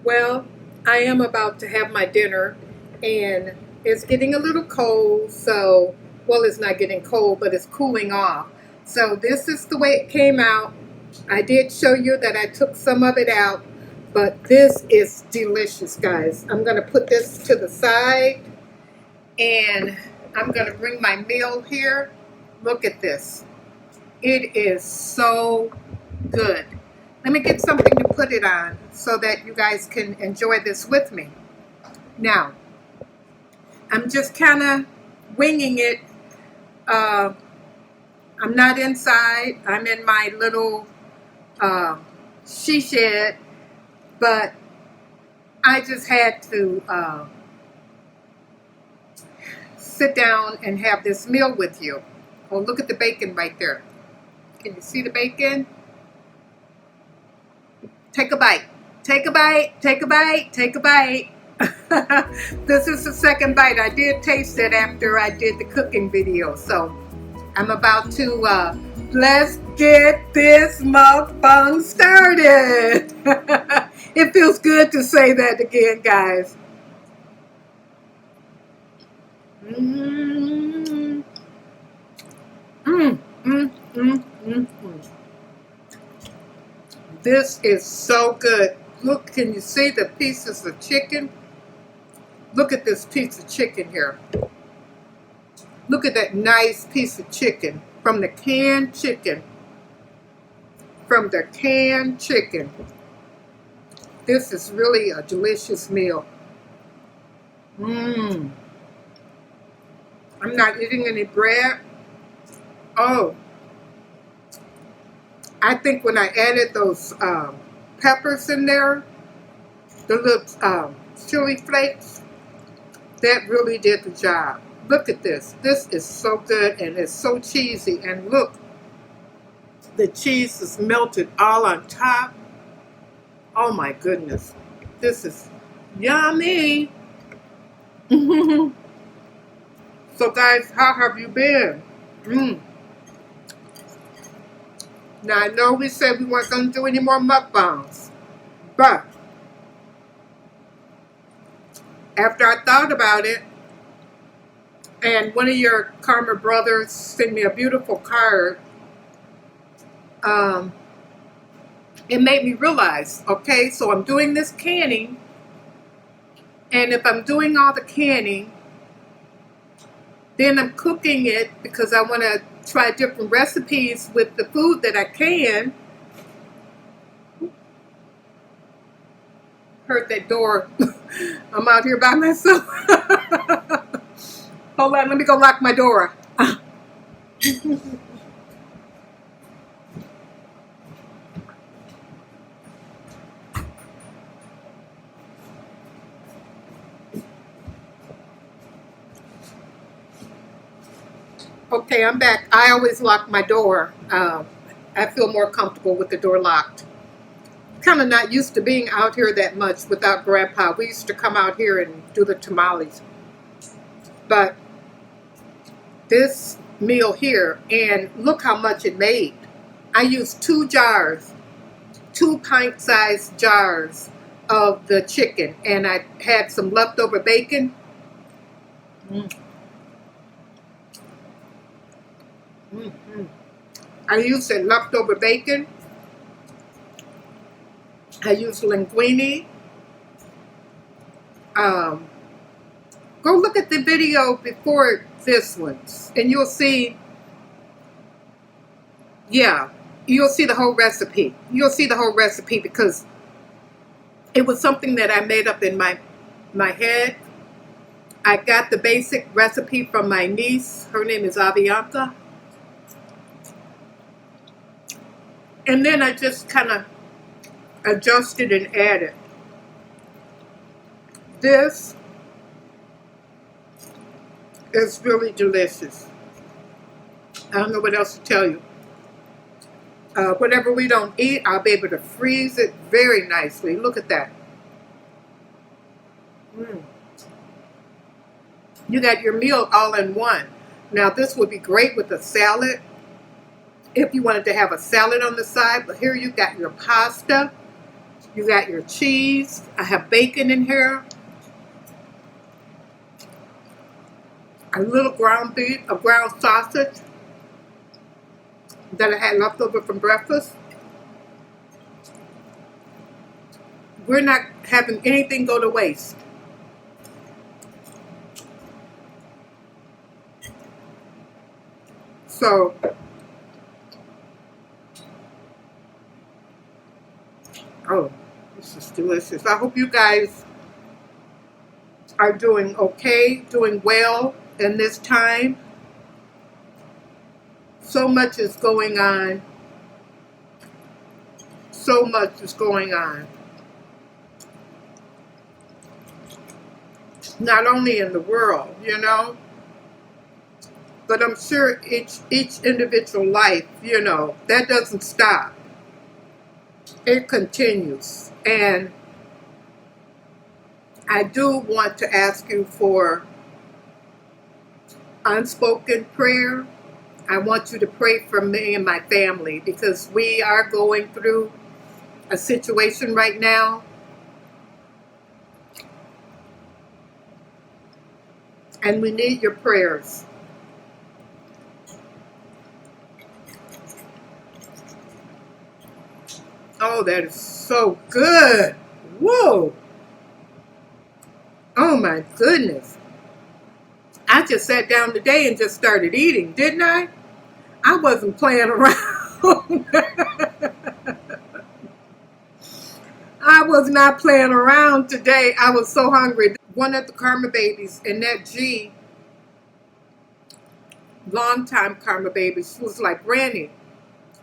Well, I am about to have my dinner, and it's getting a little cold, so, well, it's not getting cold, but it's cooling off. So this is the way it came out. I did show you that I took some of it out, but this is delicious, guys. I'm going to put this to the side, and I'm going to bring my meal here. Look at this. It is so good. Let me get something to put it on so that you guys can enjoy this with me. Now, I'm just kind of winging it. Uh, I'm not inside. I'm in my little she shed, but I just had to sit down and have this meal with you. Oh, look at the bacon right there. Can you see the bacon? Take a bite. Take a bite. Take a bite. Take a bite. This is the second bite. I did taste it after I did the cooking video. So I'm about to, let's get this mukbang started. It feels good to say that again, guys. Mm, mm, mm, mm, mm, mm. This is so good. Look, can you see the pieces of chicken? Look at this piece of chicken here. Look at that nice piece of chicken from the canned chicken. From the canned chicken. This is really a delicious meal. Mmm. I'm not eating any bread. Oh, I think when I added those peppers in there, the little chili flakes, that really did the job. Look at this. This is so good, and it's so cheesy. And look, the cheese is melted all on top. Oh my goodness. This is yummy. So guys, how have you been? Now I know we said we weren't going to do any more mukbangs, but after I thought about it, and one of your Karma brothers sent me a beautiful card, it made me realize, okay, so I'm doing this canning, and if I'm doing all the canning, then I'm cooking it because I want to try different recipes with the food that I can. Heard that door. I'm out here by myself. Hold on, let me go lock my door. Okay, I'm back. I always lock my door. I feel more comfortable with the door locked. Kind of not used to being out here that much without Grandpa. We used to come out here and do the tamales. But this meal here, and look how much it made. I used 2 jars, 2 pint-sized jars of the chicken, and I had some leftover bacon. I used that leftover bacon. I used linguine. Go look at the video before this one, and you'll see, yeah, you'll see the whole recipe. You'll see the whole recipe because it was something that I made up in my head. I got the basic recipe from my niece. Her name is Avianca. And then I just kind of adjusted and added. This is really delicious. I don't know what else to tell you. Whatever we don't eat, I'll be able to freeze it very nicely. Look at that. You got your meal all in one. Now this would be great with a salad if you wanted to have a salad on the side, but here you got your pasta. You got your cheese. I have bacon in here. A little ground beef, a ground sausage that I had left over from breakfast. We're not having anything go to waste. So, oh, this is delicious. I hope you guys are doing okay, doing well in this time. So much is going on. So much is going on. Not only in the world, you know, but I'm sure each individual life, you know, that doesn't stop. It continues. And I do want to ask you for unspoken prayer. I want you to pray for me and my family because we are going through a situation right now. And we need your prayers. Oh, that is so good. Whoa. Oh my goodness. I just sat down today and just started eating, didn't I? I wasn't playing around. I was not playing around today. I was so hungry. One of the Karma babies and that G, longtime Karma baby, she was like, Granny,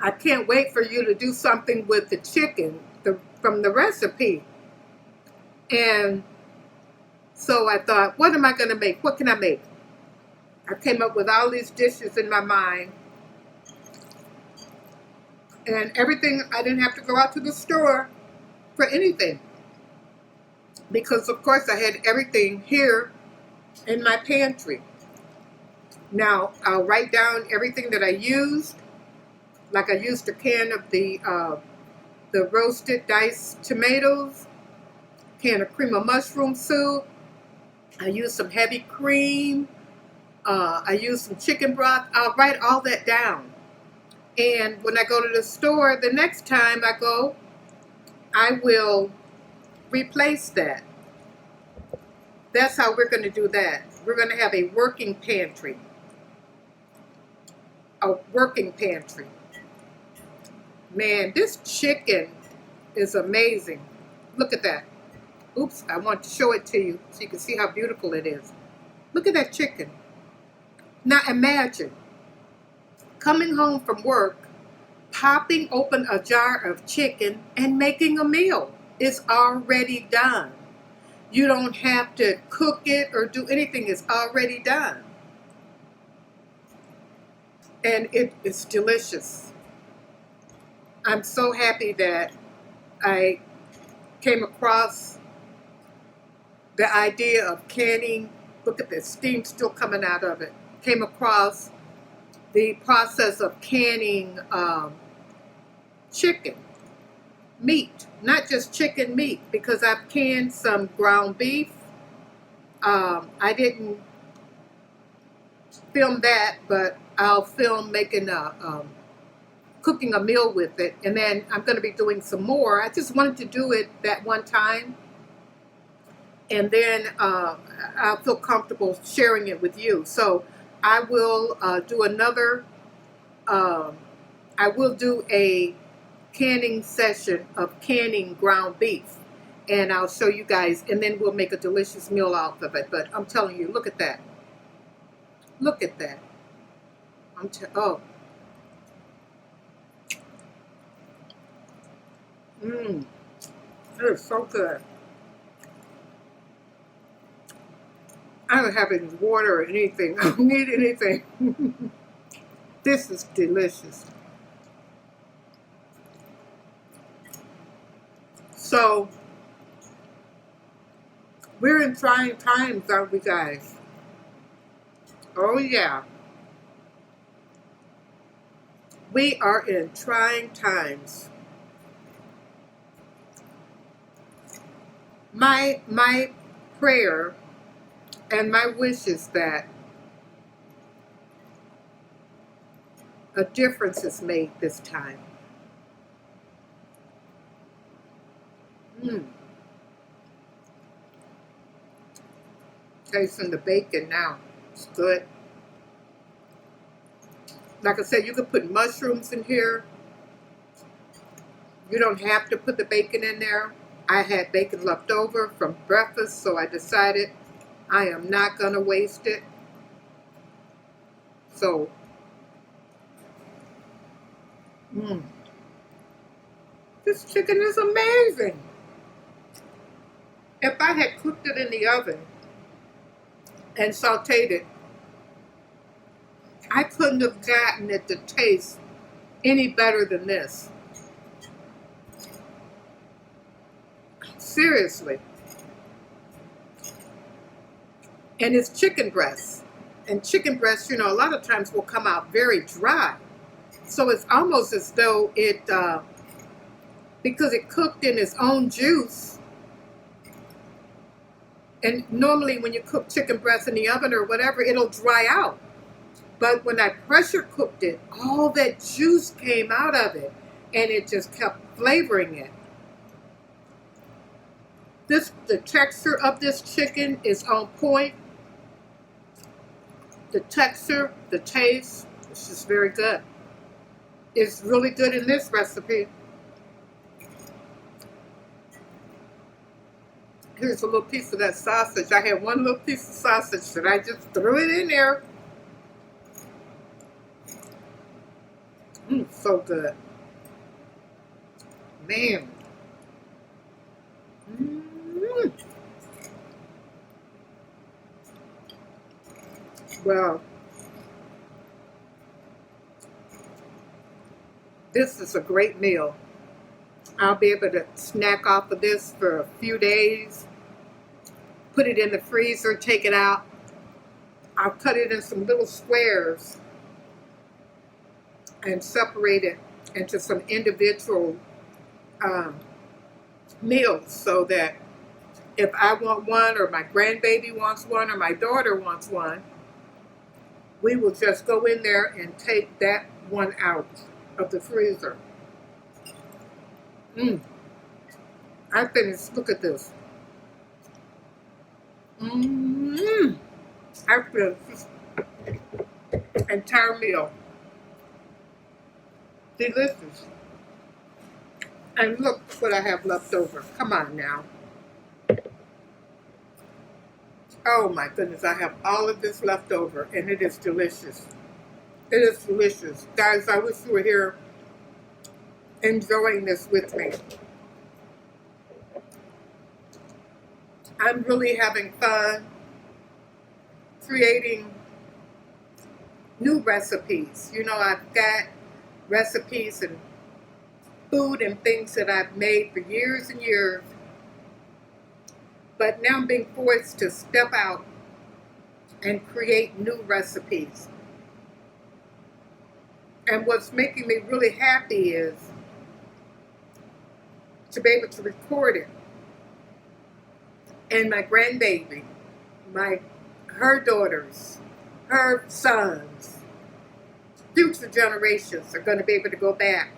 I can't wait for you to do something with the chicken from the recipe. And so I thought, what am I going to make? What can I make? I came up with all these dishes in my mind. And everything, I didn't have to go out to the store for anything. Because, of course, I had everything here in my pantry. Now, I'll write down everything that I used. Like I used a can of the roasted diced tomatoes, can of cream of mushroom soup. I used some heavy cream. I used some chicken broth. I'll write all that down. And when I go to the store, the next time I go, I will replace that. That's how we're going to do that. We're going to have a working pantry. A working pantry. Man, this chicken is amazing. Look at that. Oops, I want to show it to you so you can see how beautiful it is. Look at that chicken. Now imagine coming home from work, popping open a jar of chicken and making a meal. It's already done. You don't have to cook it or do anything. It's already done. And it is delicious. I'm so happy that I came across the idea of canning. Look at this, steam still coming out of it. Came across the process of canning chicken meat, not just chicken meat, because I've canned some ground beef. I didn't film that, but I'll film making cooking a meal with it, and then I'm going to be doing some more. I just wanted to do it that one time, and then I'll feel comfortable sharing it with you. So I will do another. I will do a canning session of canning ground beef, and I'll show you guys, and then we'll make a delicious meal out of it. But I'm telling you, look at that. Look at that. Oh. It is so good. I don't have any water or anything. I don't need anything. This is delicious. So, we're in trying times, aren't we, guys? Oh, yeah. We are in trying times. My prayer and my wish is that a difference is made this time. Mm. Tasting the bacon now. It's good. Like I said, you could put mushrooms in here. You don't have to put the bacon in there. I had bacon left over from breakfast, so I decided I am not going to waste it. So, this chicken is amazing. If I had cooked it in the oven and sauteed it, I couldn't have gotten it to taste any better than this. Seriously. And it's chicken breast. And chicken breast, a lot of times will come out very dry. So it's almost as though it, because it cooked in its own juice. And normally when you cook chicken breast in the oven or whatever, it'll dry out. But when I pressure cooked it, all that juice came out of it. And it just kept flavoring it. The texture of this chicken is on point. The texture, the taste, it's just very good. It's really good in this recipe. Here's a little piece of that sausage. I had one little piece of sausage that I just threw it in there. So good. Man. Well, this is a great meal. I'll be able to snack off of this for a few days, put it in the freezer, take it out. I'll cut it in some little squares and separate it into some individual meals so that if I want one or my grandbaby wants one or my daughter wants one, we will just go in there and take that one out of the freezer. I finished, look at this. I finished this entire meal. Delicious. And look what I have left over. Come on now. Oh my goodness, I have all of this left over and it is delicious. It is delicious. Guys, I wish you were here enjoying this with me. I'm really having fun creating new recipes. I've got recipes and food and things that I've made for years and years. But now I'm being forced to step out and create new recipes. And what's making me really happy is to be able to record it. And my grandbaby, her daughters, her sons, future generations are going to be able to go back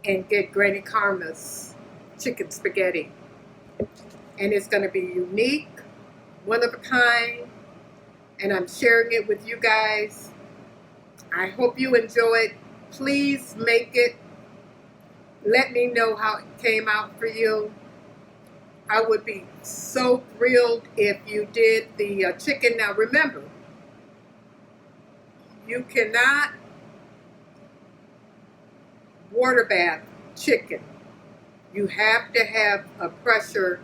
and get Granny Karma's chicken spaghetti. And it's going to be unique, one of a kind, and I'm sharing it with you guys. I hope you enjoy it. Please make it. Let me know how it came out for you. I would be so thrilled if you did the chicken. Now remember, you cannot water bath chicken. You have to have a pressure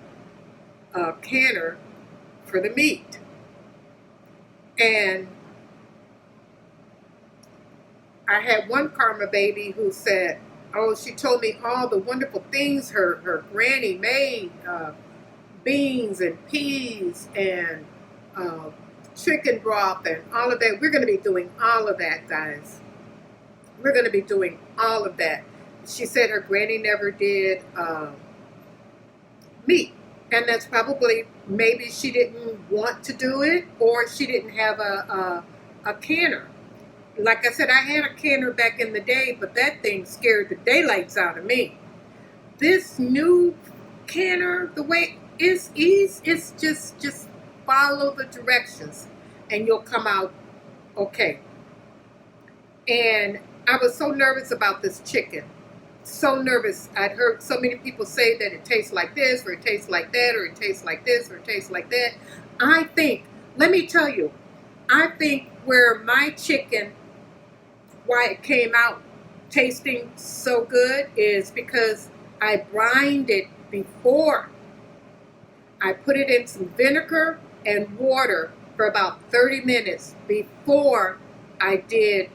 canner for the meat. And I had one Karma baby who said, she told me all the wonderful things her granny made, beans and peas and chicken broth and all of that. We're going to be doing all of that, guys. We're going to be doing all of that. She said her granny never did meat. And that's probably, maybe she didn't want to do it, or she didn't have a canner. Like I said, I had a canner back in the day, but that thing scared the daylights out of me. This new canner, the way it's easy, it's just follow the directions and you'll come out okay. And I was so nervous about this chicken. So nervous. I'd heard so many people say that it tastes like this, or it tastes like that, or it tastes like this, or it tastes like that. I think, let me tell you, I think where my chicken, why it came out tasting so good is because I brined it before. I put it in some vinegar and water for about 30 minutes before I did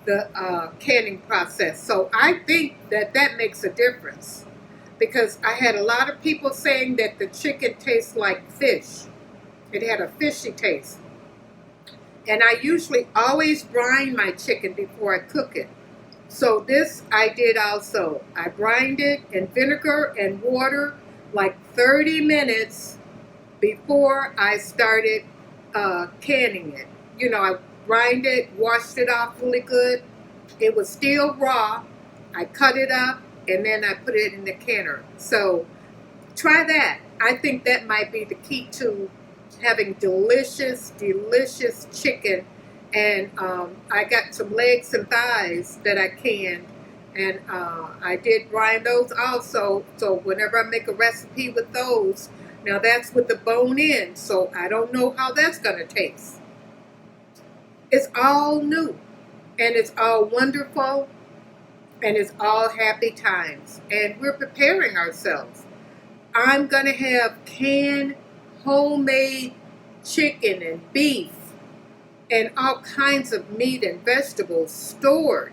the canning process. So I think that that makes a difference, because I had a lot of people saying that the chicken tastes like fish. It had a fishy taste. And I usually always brine my chicken before I cook it. So this I did also. I brined it in vinegar and water like 30 minutes before I started canning it. You know, I brined it, washed it off really good. It was still raw. I cut it up and then I put it in the canner. So try that. I think that might be the key to having delicious, delicious chicken. And I got some legs and thighs that I canned, and I did brine those also. So whenever I make a recipe with those, now that's with the bone in, so I don't know how that's going to taste. It's all new, and it's all wonderful, and it's all happy times. And we're preparing ourselves. I'm going to have canned homemade chicken and beef and all kinds of meat and vegetables stored,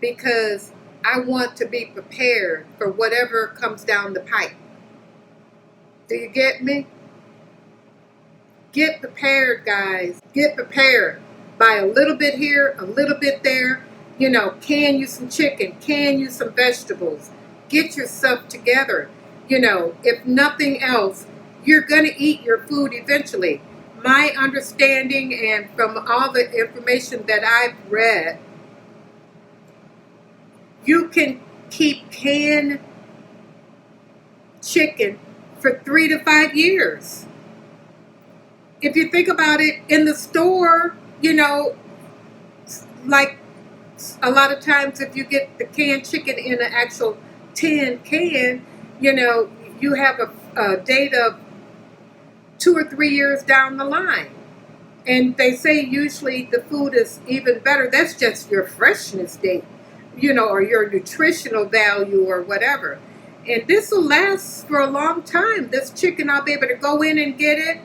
because I want to be prepared for whatever comes down the pipe. Do you get me? Get prepared, guys. Get prepared. Buy a little bit here, a little bit there. You know, can you some chicken, can you some vegetables. Get yourself together. You know, if nothing else, you're going to eat your food eventually. My understanding, and from all the information that I've read, you can keep canned chicken for 3 to 5 years. If you think about it, in the store, you know, like a lot of times if you get the canned chicken in an actual tin can, you know, you have a date of 2 or 3 years down the line. And they say usually the food is even better. That's just your freshness date, you know, or your nutritional value or whatever. And this will last for a long time. This chicken, I'll be able to go in and get it,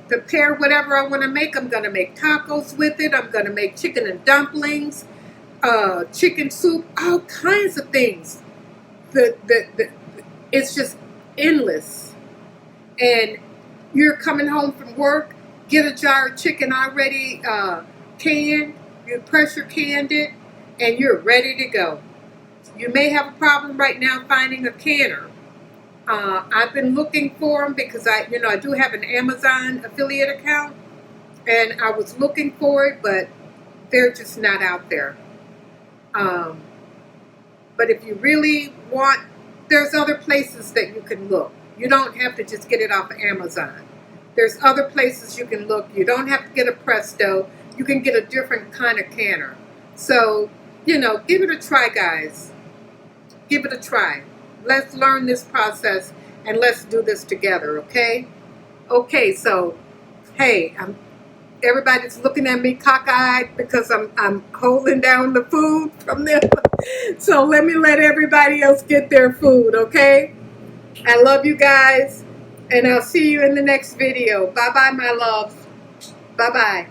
prepare whatever I want to make. I'm going to make tacos with it. I'm going to make chicken and dumplings, chicken soup, all kinds of things. It's just endless. And you're coming home from work, get a jar of chicken already canned, you pressure canned it, and you're ready to go. You may have a problem right now finding a canner. I've been looking for them because I do have an Amazon affiliate account, and I was looking for it, but they're just not out there. But if you really want, there's other places that you can look. You don't have to just get it off of Amazon. There's other places you can look. You don't have to get a Presto. You can get a different kind of canner. So, you know, give it a try, guys. Give it a try. Let's learn this process and let's do this together, okay? Okay, so, hey, everybody's looking at me cockeyed because I'm holding down the food from them. So let me let everybody else get their food, okay? I love you guys, and I'll see you in the next video. Bye-bye, my loves. Bye-bye.